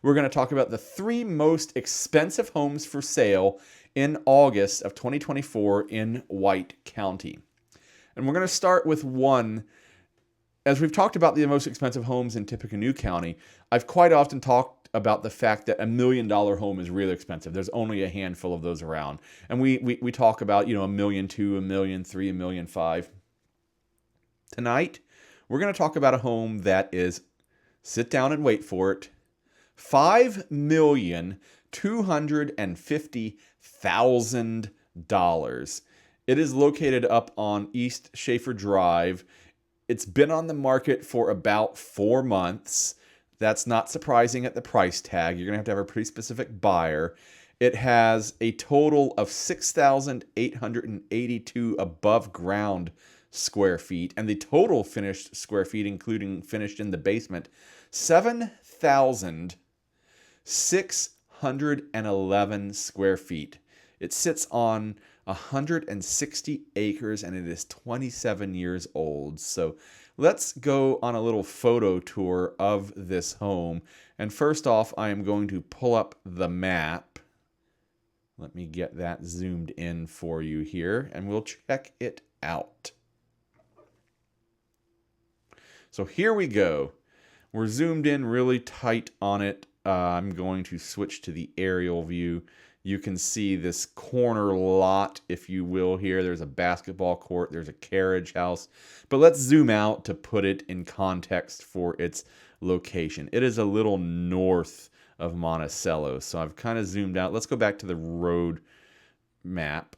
We're going to talk about the 3 most expensive homes for sale in August of 2024 in White County. And we're going to start with one. As we've talked about the most expensive homes in Tippecanoe County, I've quite often talked about the fact that $1 million home is really expensive. There's only a handful of those around. And we talk about, $1.2 million, $1.3 million, $1.5 million. Tonight, we're going to talk about a home that is, sit down and wait for it, $5,250,000. It is located up on East Schaefer Drive. It's been on the market for about 4 months. That's not surprising at the price tag. You're going to have a pretty specific buyer. It has a total of 6,882 above ground square feet, and the total finished square feet, including finished in the basement, 7,611 square feet. It sits on 160 acres and it is 27 years old. So let's go on a little photo tour of this home. And first off, I am going to pull up the map. Let me get that zoomed in for you here and we'll check it out. So here we go. We're zoomed in really tight on it. I'm going to switch to the aerial view. You can see this corner lot, if you will, here. There's a basketball court. There's a carriage house. But let's zoom out to put it in context for its location. It is a little north of Monticello. So I've kind of zoomed out. Let's go back to the road map.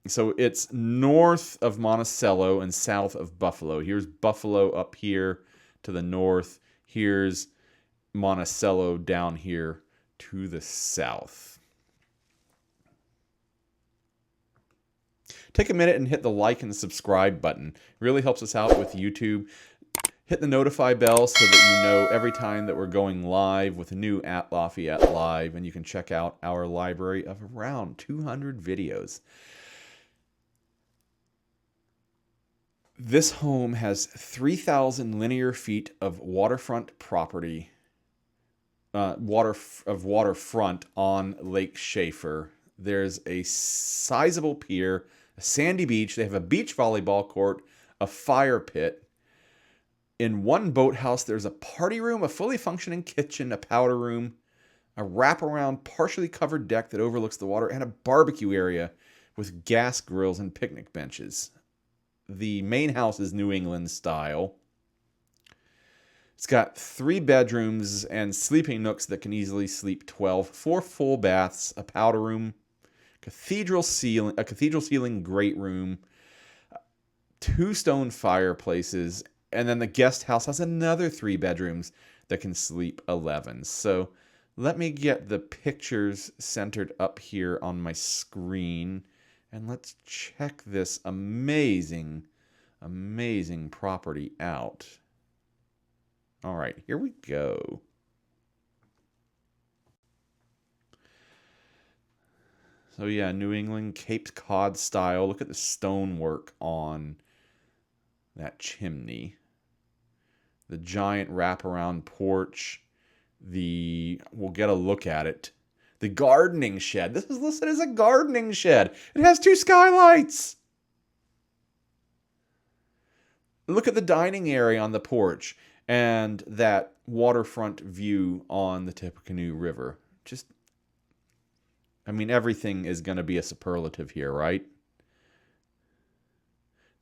So it's north of Monticello and south of Buffalo. Here's Buffalo up here to the north. Here's Monticello down here to the south. Take a minute and hit the like and subscribe button. It really helps us out with YouTube. Hit the notify bell so that you know every time that we're going live with a new at Lafayette Live, and you can check out our library of around 200 videos. This home has 3,000 linear feet of waterfront property, waterfront on Lake Schaefer. There's a sizable pier, a sandy beach. They have a beach volleyball court, a fire pit. In one boathouse, there's a party room, a fully functioning kitchen, a powder room, a wraparound, partially covered deck that overlooks the water, and a barbecue area with gas grills and picnic benches. The main house is New England style. It's got 3 bedrooms and sleeping nooks that can easily sleep 12, 4 full baths, a powder room, a cathedral ceiling great room, 2 stone fireplaces, and then the guest house has another 3 bedrooms that can sleep 11. So let me get the pictures centered up here on my screen. And let's check this amazing property out. All right, here we go. So yeah, New England Cape Cod style. Look at the stonework on that chimney. The giant wraparound porch. We'll get a look at it. The gardening shed. This is listed as a gardening shed. It has 2 skylights. Look at the dining area on the porch and that waterfront view on the Tippecanoe River. Everything is going to be a superlative here, right?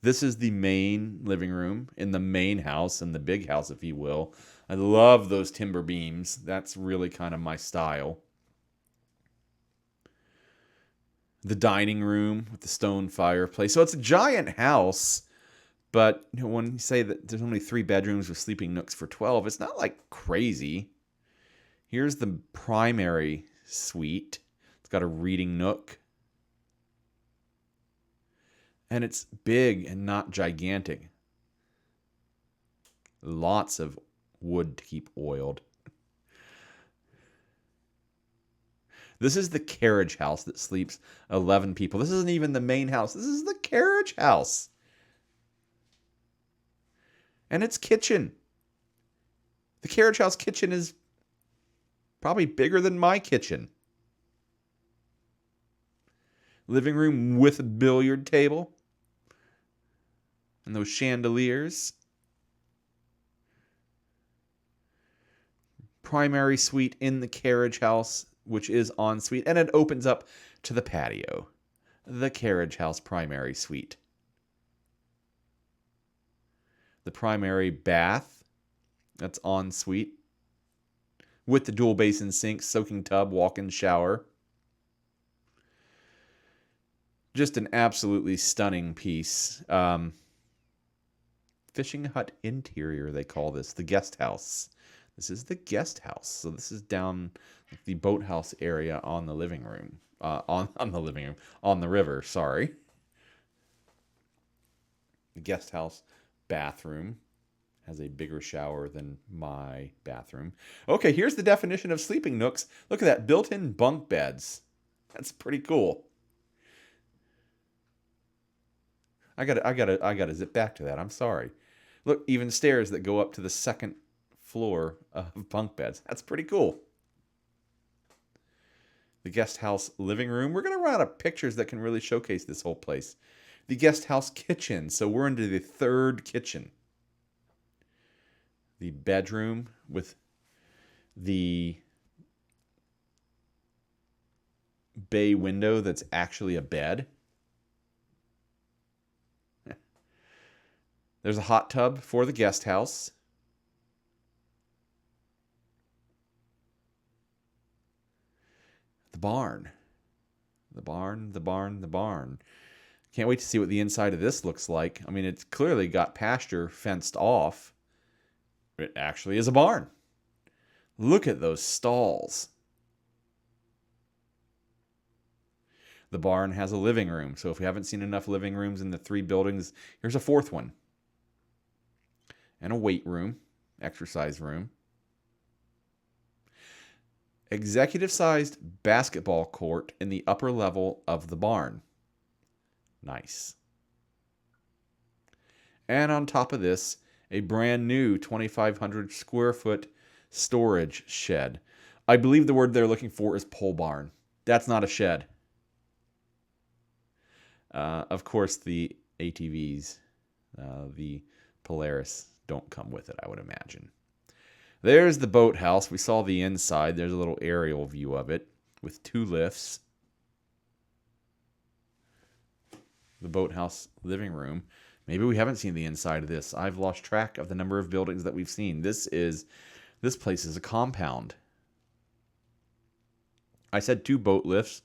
This is the main living room in the main house, in the big house, if you will. I love those timber beams. That's really kind of my style. The dining room with the stone fireplace. So it's a giant house, but when you say that there's only 3 bedrooms with sleeping nooks for 12, it's not like crazy. Here's the primary suite. It's got a reading nook. And it's big and not gigantic. Lots of wood to keep oiled. This is the carriage house that sleeps 11 people. This isn't even the main house. This is the carriage house. And its kitchen. The carriage house kitchen is Probably bigger than my kitchen. Living room with a billiard table. And those chandeliers. Primary suite in the carriage house, which is en suite. And it opens up to the patio. The carriage house primary suite. The primary bath. That's en suite. With the dual basin sink, soaking tub, walk-in shower. Just an absolutely stunning piece. Fishing hut interior, they call this. The guest house. This is the guest house. So this is down the boathouse area on the living room. On the river, sorry. The guest house bathroom has a bigger shower than my bathroom. Okay, here's the definition of sleeping nooks. Look at that, built-in bunk beds. That's pretty cool. I gotta zip back to that. I'm sorry. Look, even stairs that go up to the second floor of bunk beds. That's pretty cool. The guest house living room. We're gonna run out of pictures that can really showcase this whole place. The guest house kitchen. So we're into the third kitchen. The bedroom with the bay window that's actually a bed. There's a hot tub for the guest house. The barn. The barn. Can't wait to see what the inside of this looks like. I mean, it's clearly got pasture fenced off. It actually is a barn. Look at those stalls. The barn has a living room. So if we haven't seen enough living rooms in the 3 buildings, here's a 4th one. And a weight room, exercise room. Executive-sized basketball court in the upper level of the barn. Nice. And on top of this, a brand new 2,500 square foot storage shed. I believe the word they're looking for is pole barn. That's not a shed. Of course, the ATVs, the Polaris, don't come with it, I would imagine. There's the boathouse. We saw the inside. There's a little aerial view of it with 2 lifts. The boathouse living room. Maybe we haven't seen the inside of this. I've lost track of the number of buildings that we've seen. This place is a compound. I said 2 boat lifts.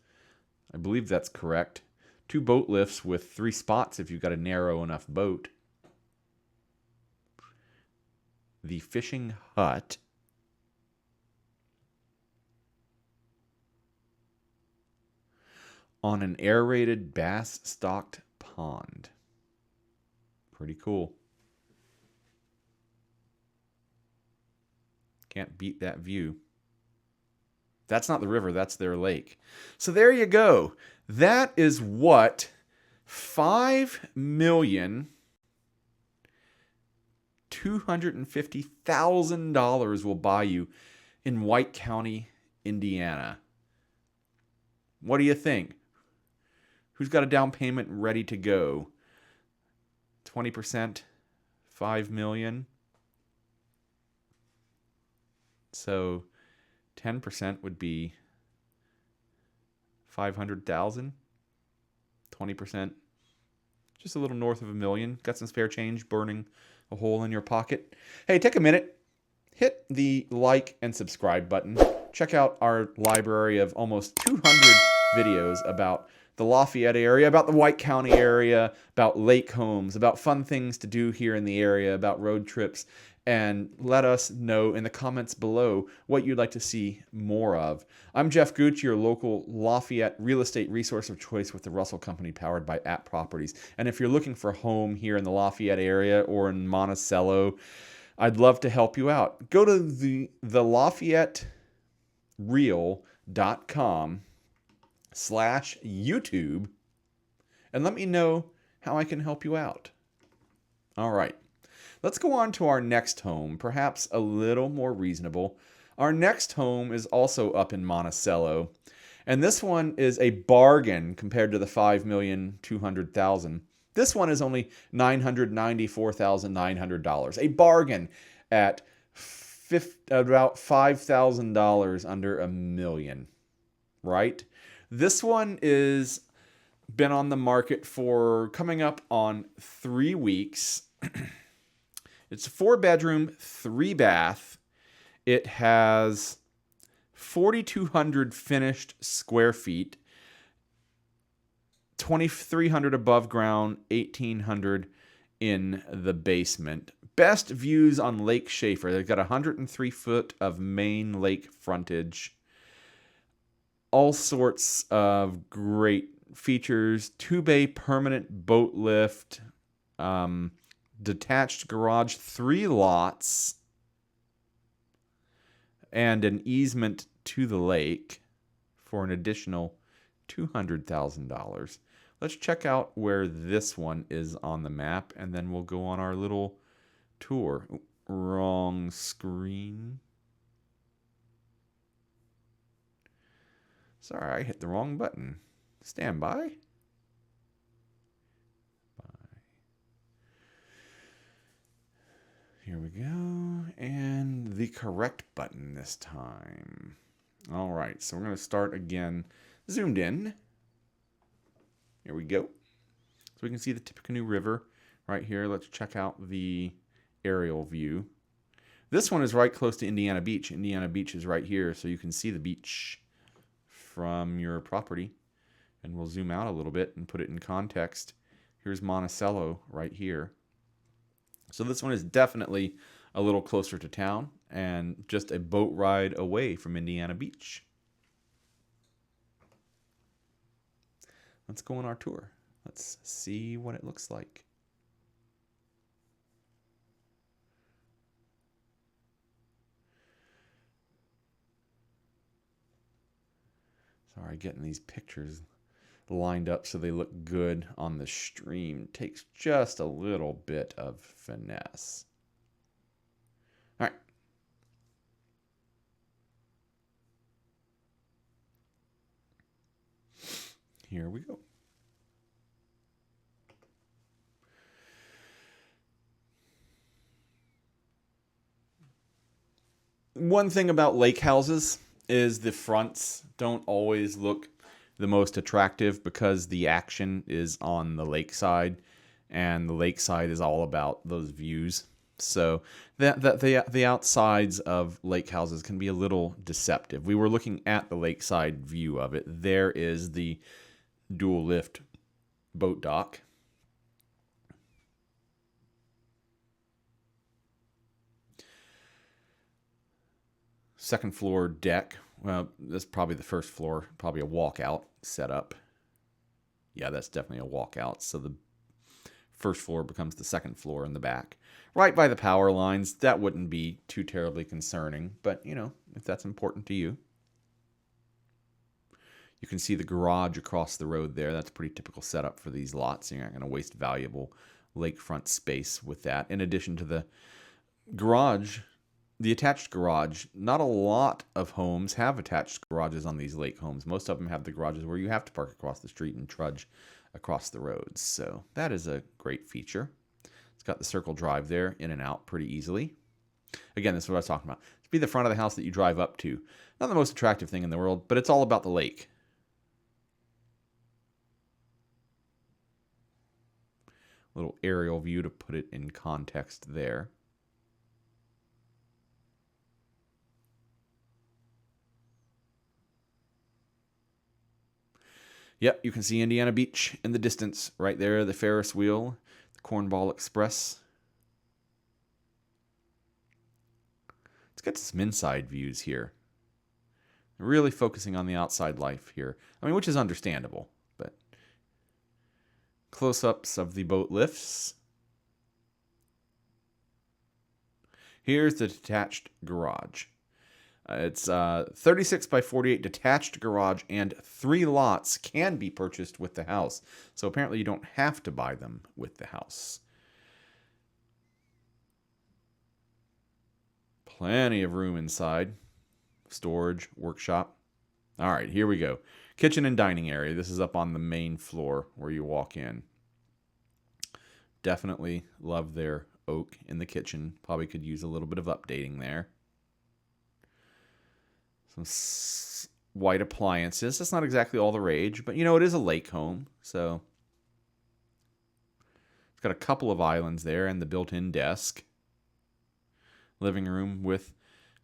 I believe that's correct. 2 boat lifts with 3 spots if you've got a narrow enough boat. The fishing hut. On an aerated bass-stocked pond. Pretty cool. Can't beat that view. That's not the river, that's their lake. So there you go. That is what $5,250,000 will buy you in White County, Indiana. What do you think? Who's got a down payment ready to go? 20%, $5 million. So 10% would be 500,000. 20%, just a little north of $1 million. Got some spare change burning a hole in your pocket. Hey, take a minute. Hit the like and subscribe button. Check out our library of almost 200 videos about the Lafayette area, about the White County area, about lake homes, about fun things to do here in the area, about road trips, and let us know in the comments below what you'd like to see more of. I'm Geoff Gooch, your local Lafayette real estate resource of choice with the Russell Company, powered by App Properties. And if you're looking for a home here in the Lafayette area or in Monticello, I'd love to help you out. Go to the LafayetteReal.com/YouTube and let me know how I can help you out. All right. Let's go on to our next home, perhaps a little more reasonable. Our next home is also up in Monticello, and this one is a bargain compared to the $5,200,000. This one is only $994,900, a bargain at about $5,000 under $1 million, right? This one is been on the market for coming up on 3 weeks. It's a 4-bedroom, 3-bath. It has 4,200 finished square feet, 2,300 above ground, 1,800 in the basement. Best views on Lake Schaefer. They've got 103 foot of main lake frontage. All sorts of great features. 2-bay permanent boat lift. Detached garage. 3 lots. And an easement to the lake for an additional $200,000. Let's check out where this one is on the map, and then we'll go on our little tour. Wrong screen. Sorry, I hit the wrong button. Stand by. Here we go. And the correct button this time. All right, so we're going to start again. Zoomed in. Here we go. So we can see the Tippecanoe River right here. Let's check out the aerial view. This one is right close to Indiana Beach. Indiana Beach is right here, so you can see the beach from your property. And we'll zoom out a little bit and put it in context. Here's Monticello right here. So this one is definitely a little closer to town and just a boat ride away from Indiana Beach. Let's go on our tour. Let's see what it looks like. Sorry, getting these pictures lined up so they look good on the stream takes just a little bit of finesse. All right. Here we go. One thing about lake houses is the fronts don't always look the most attractive because the action is on the lakeside, and the lakeside is all about those views. So the outsides of lake houses can be a little deceptive. We were looking at the lakeside view of it. There is the dual lift boat dock. Second floor deck. Well, that's probably the first floor, probably a walkout setup. Yeah, that's definitely a walkout. So the first floor becomes the second floor in the back. Right by the power lines. That wouldn't be too terribly concerning, but, you know, if that's important to you. You can see the garage across the road there. That's a pretty typical setup for these lots. You're not going to waste valuable lakefront space with that. In addition to the garage, the attached garage, not a lot of homes have attached garages on these lake homes. Most of them have the garages where you have to park across the street and trudge across the roads. So that is a great feature. It's got the circle drive there, in and out pretty easily. Again, this is what I was talking about. It's be the front of the house that you drive up to. Not the most attractive thing in the world, but it's all about the lake. Little aerial view to put it in context there. Yep, you can see Indiana Beach in the distance. Right there, the Ferris wheel, the Cornball Express. Let's get some inside views here. Really focusing on the outside life here. I mean, which is understandable, but close-ups of the boat lifts. Here's the detached garage. It's 36 by 48 detached garage, and 3 lots can be purchased with the house. So apparently you don't have to buy them with the house. Plenty of room inside. storage, workshop. All right, here we go. Kitchen and dining area. This is up on the main floor where you walk in. Definitely love their oak in the kitchen. Probably could use a little bit of updating there. Some white appliances. That's not exactly all the rage, but it is a lake home, so it's got a couple of islands there and the built-in desk. Living room with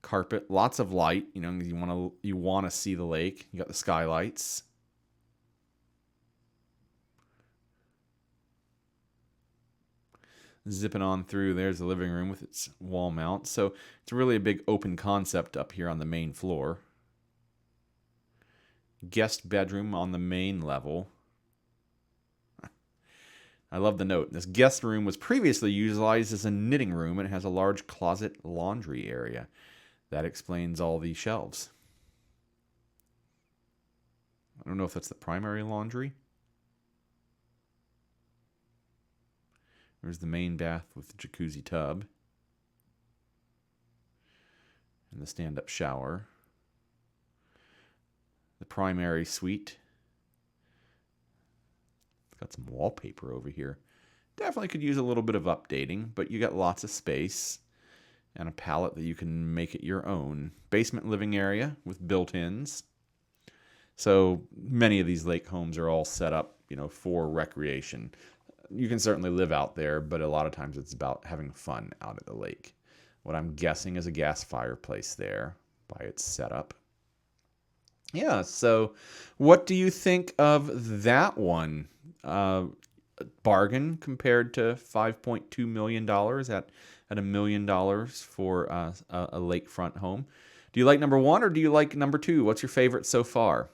carpet, lots of light. You want to see the lake. You got the skylights. Zipping on through, there's the living room with its wall mount. So it's really a big open concept up here on the main floor. Guest bedroom on the main level. I love the note. This guest room was previously utilized as a knitting room, and it has a large closet laundry area. That explains all the shelves. I don't know if that's the primary laundry. There's the main bath with the jacuzzi tub. And the stand-up shower. The primary suite. It's got some wallpaper over here. Definitely could use a little bit of updating, but you got lots of space and a palette that you can make it your own. Basement living area with built-ins. So many of these lake homes are all set up, for recreation. You can certainly live out there, but a lot of times it's about having fun out at the lake. What I'm guessing is a gas fireplace there by its setup. Yeah, so what do you think of that one? Bargain compared to $5.2 million at $1 million for a lakefront home. Do you like number one or do you like number two? What's your favorite so far?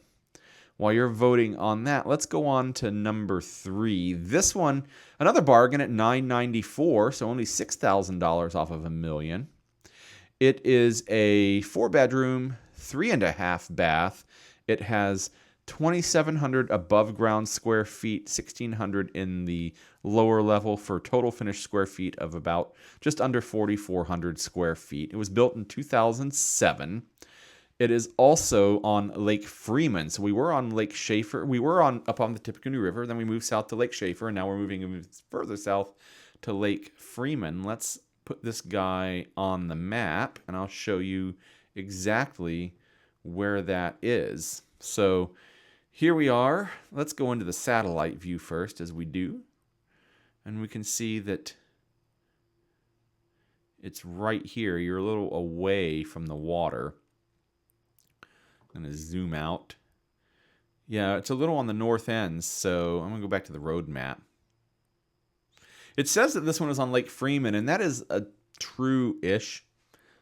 While you're voting on that, let's go on to number 3. This one, another bargain at $994, so only $6,000 off of $1 million. It is a 4-bedroom, 3.5 bath. It has 2,700 above ground square feet, 1,600 in the lower level for total finished square feet of about just under 4,400 square feet. It was built in 2007. It is also on Lake Freeman. So we were on Lake Schaefer. We were up on the Tippecanoe River. Then we moved south to Lake Schaefer, and now we're moving further south to Lake Freeman. Let's put this guy on the map, and I'll show you exactly where that is. So here we are. Let's go into the satellite view first, as we do. And we can see that it's right here. You're a little away from the water. I'm going to zoom out. Yeah, it's a little on the north end, so I'm going to go back to the road map. It says that this one is on Lake Freeman, and that is a true-ish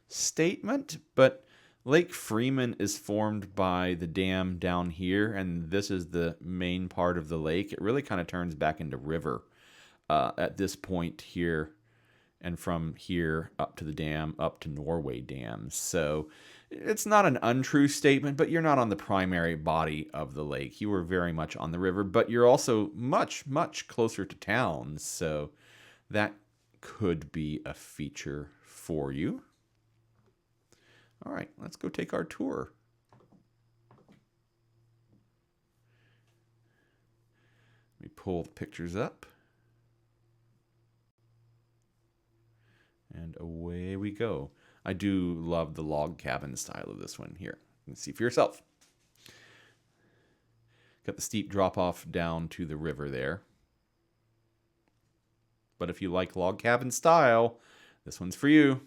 statement, but Lake Freeman is formed by the dam down here, and this is the main part of the lake. It really kind of turns back into river at this point here, and from here up to the dam, up to Norway Dam. So it's not an untrue statement, but you're not on the primary body of the lake. You are very much on the river, but you're also much, much closer to town. So that could be a feature for you. All right, let's go take our tour. Let me pull the pictures up. And away we go. I do love the log cabin style of this one here. You can see for yourself. Got the steep drop off down to the river there. But if you like log cabin style, this one's for you.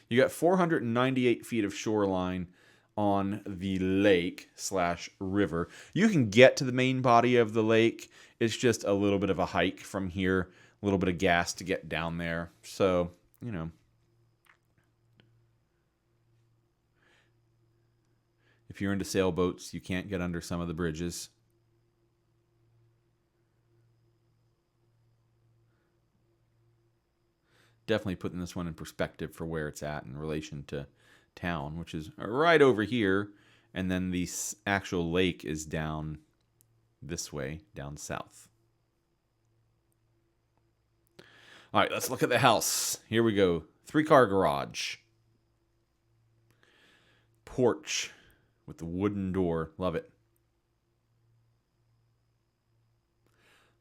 You got 498 feet of shoreline on the lake/river. You can get to the main body of the lake. It's just a little bit of a hike from here, a little bit of gas to get down there. So, if you're into sailboats, you can't get under some of the bridges. Definitely putting this one in perspective for where it's at in relation to town, which is right over here, and then the actual lake is down this way, down south. All right, let's look at the house. Here we go. 3-car garage. Porch with the wooden door. Love it.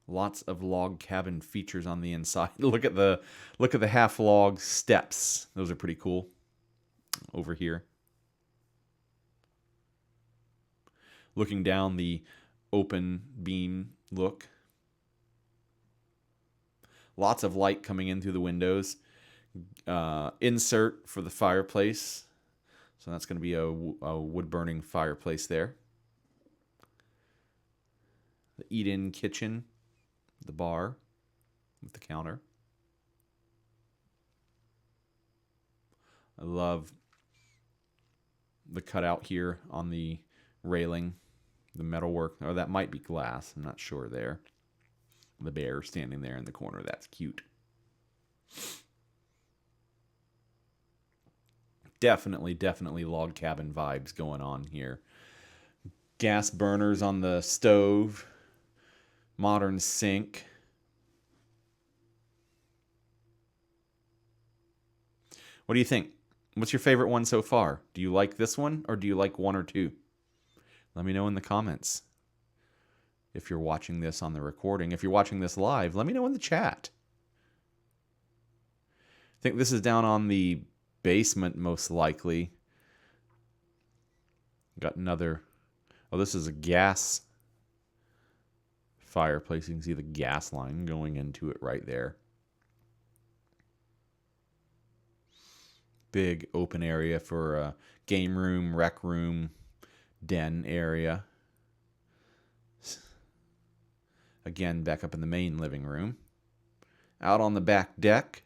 Lots of log cabin features on the inside. Look at the half log steps. Those are pretty cool. Over here. Looking down the open beam look. Lots of light coming in through the windows. Insert for the fireplace. So that's going to be a wood-burning fireplace there. The eat-in kitchen. The bar with the counter. I love the cutout here on the railing. The metalwork. Or that might be glass. I'm not sure there. The bear standing there in the corner. That's cute. Definitely log cabin vibes going on here. Gas burners on the stove. Modern sink. What do you think? What's your favorite one so far? Do you like this one or do you like 1 or 2? Let me know in the comments. If you're watching this on the recording, if you're watching this live, let me know in the chat. I think this is down on the basement most likely. Got another. Oh, this is a gas fireplace. You can see the gas line going into it right there. Big open area for a game room, rec room, den area. Again, back up in the main living room. Out on the back deck.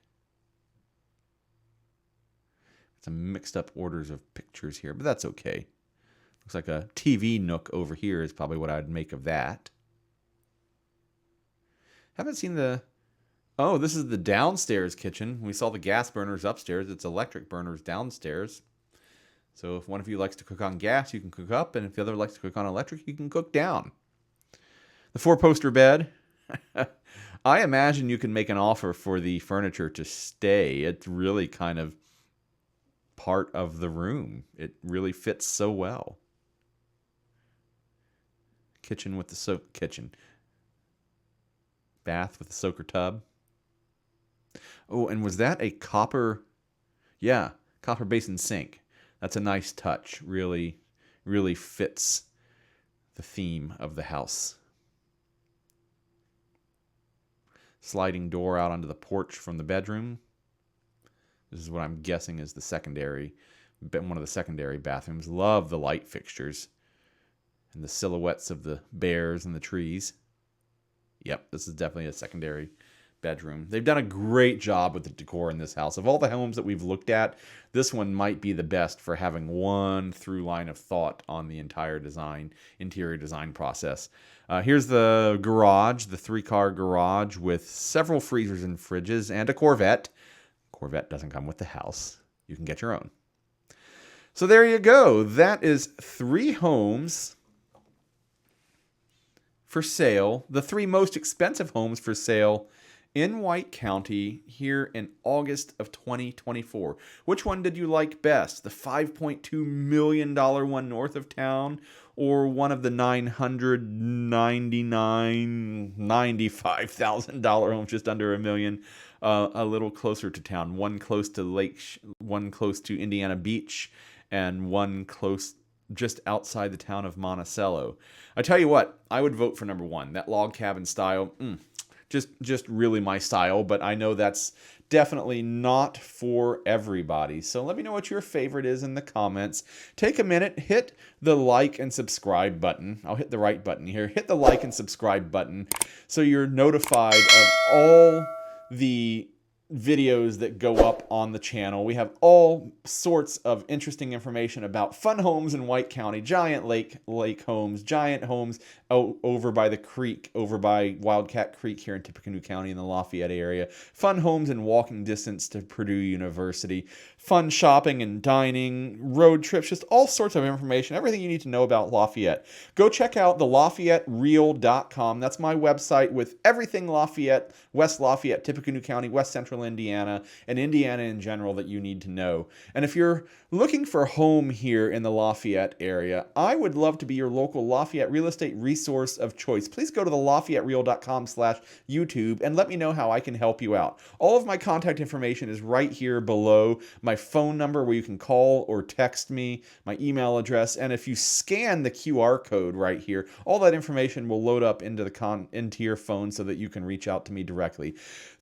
Some mixed up orders of pictures here, but that's okay. Looks like a TV nook over here is probably what I'd make of that. Haven't seen the... Oh, this is the downstairs kitchen. We saw the gas burners upstairs. It's electric burners downstairs. So if one of you likes to cook on gas, you can cook up. And if the other likes to cook on electric, you can cook down. The 4-poster bed. I imagine you can make an offer for the furniture to stay. It's really kind of part of the room. It really fits so well. Kitchen with the kitchen. Bath with the soaker tub. Oh, and was that a copper? Yeah, copper basin sink. That's a nice touch. Really, really fits the theme of the house. Sliding door out onto the porch from the bedroom. This is what I'm guessing is the secondary, one of the secondary bathrooms. Love the light fixtures and the silhouettes of the bears and the trees. Yep, this is definitely a secondary bedroom. They've done a great job with the decor in this house. Of all the homes that we've looked at, this one might be the best for having one through line of thought on the entire interior design process. Here's the garage, the 3-car garage with several freezers and fridges and a Corvette. Corvette doesn't come with the house. You can get your own. So there you go. That is 3 homes for sale. The 3 most expensive homes for sale in White County here in August of 2024. Which one did you like best? The $5.2 million one north of town or one of the $995,000 homes just under $1 million, a little closer to town? One close to one close to Indiana Beach, and one close just outside the town of Monticello. I tell you what, I would vote for number 1. That log cabin style, just really my style, but I know that's definitely not for everybody. So let me know what your favorite is in the comments. Take a minute, hit the like and subscribe button. I'll hit the right button here. Hit the like and subscribe button so you're notified of all the videos that go up on the channel. We have all sorts of interesting information about fun homes in White County, giant lake homes, giant homes over by the creek, over by Wildcat Creek here in Tippecanoe County in the Lafayette area, fun homes in walking distance to Purdue University, fun shopping and dining, road trips, just all sorts of information, everything you need to know about Lafayette. Go check out the LafayetteReal.com. That's my website with everything Lafayette, West Lafayette, Tippecanoe County, West Central Indiana, and Indiana in general that you need to know. And if you're looking for a home here in the Lafayette area, I would love to be your local Lafayette real estate resource of choice. Please go to the LafayetteReal.com/YouTube and let me know how I can help you out. All of my contact information is right here below. My phone number where you can call or text me, my email address, and if you scan the QR code right here, all that information will load up into your phone so that you can reach out to me directly.